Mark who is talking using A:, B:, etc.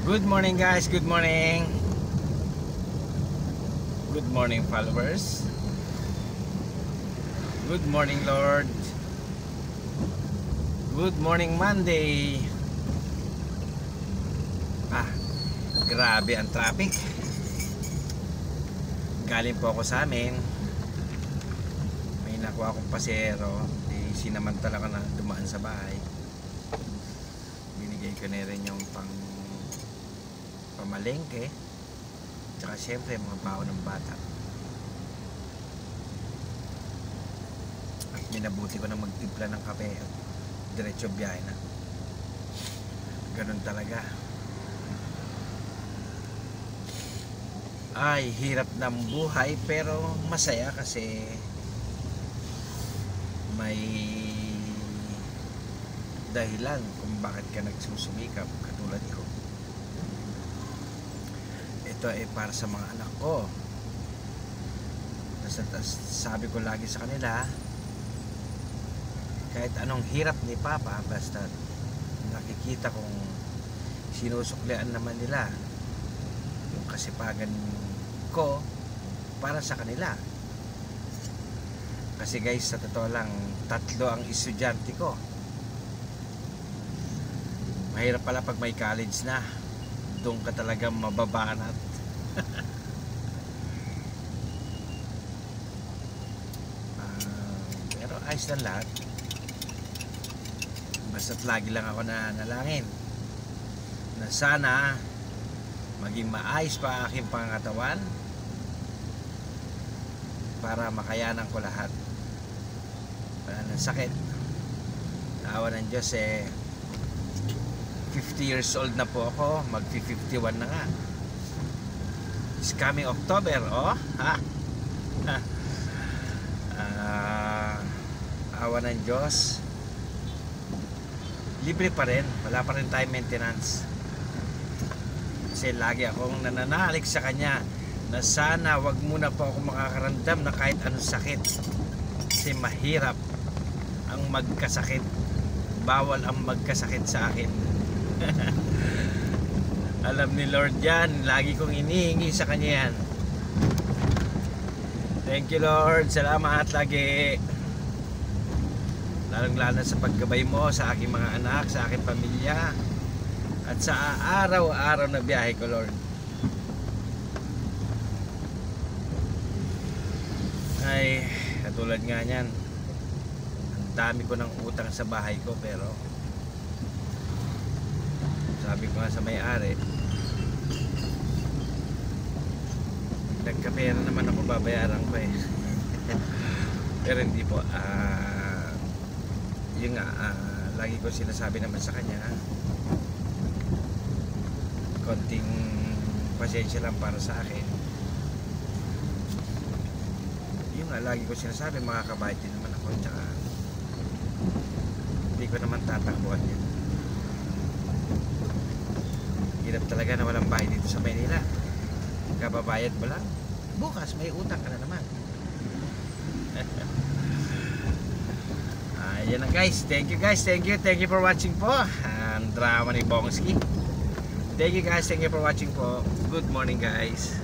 A: Good morning guys, good morning. Good morning followers. Good morning Lord. Good morning Monday. Grabe ang traffic. Galing po ako sa amin. May nakuha akong pasero. Sinamantala ko na dumaan sa bahay. Binigay ko na rin yung pamalengke. Tsaka syempre mga baon ng bata. At minabuti ko na magtimpla ng kape at diretso biyahe na. Ganun talaga. Ay, hirap ng buhay pero masaya kasi may dahilan kung bakit ka nagsusumikap katulad ko. Ito ay para sa mga anak ko. Sabi ko lagi sa kanila, kahit anong hirap ni Papa, basta nakikita kong sinusuklian naman nila yung kasipagan ko para sa kanila. Kasi guys, sa totoo lang, 3 ang estudyante ko. Mahirap pala pag may college na. Doon ka talaga mababanat. Pero ayos na lahat. Basta't lagi lang ako na nalangin na sana maging maayos pa aking pangangatawan para makayanan ko lahat. Wala ng sakit. Awa ng Diyos 50 years old na po ako. Mag-51 na nga. It's coming October, oh. Awa ng Diyos. Libre pa rin. Wala pa rin time maintenance. Kasi lagi akong nananalig sa Kanya na sana wag muna po ako makakaramdam na kahit anong sakit. Kasi mahirap ang magkasakit. Bawal ang magkasakit sa akin. Alam ni Lord yan. Lagi kong inihingi sa Kanya yan. Thank you Lord. Salamat lagi. Lalong-lalo sa paggabay mo sa aking mga anak, sa aking pamilya, at sa araw-araw na biyahe ko Lord. Ay, katulad nga niyan, ang dami ko ng utang sa bahay ko, pero sabi ko nga sa may-ari, nagkapera naman ako, babayaran ko pero hindi po. Yun nga, lagi ko sinasabi naman sa kanya, konting pasensya lang para sa akin. Yun nga, lagi ko sinasabi, makakabait din naman ako, tsaka hindi ko naman tatakbuhan yun. Hirap talaga na walang bahay dito sa Maynila. Kababayad mo lang, bukas may utang ka na naman. Ayan na guys, thank you guys, thank you for watching po. Ang drama ni Bongski. Thank you guys, thank you for watching po. Good morning guys.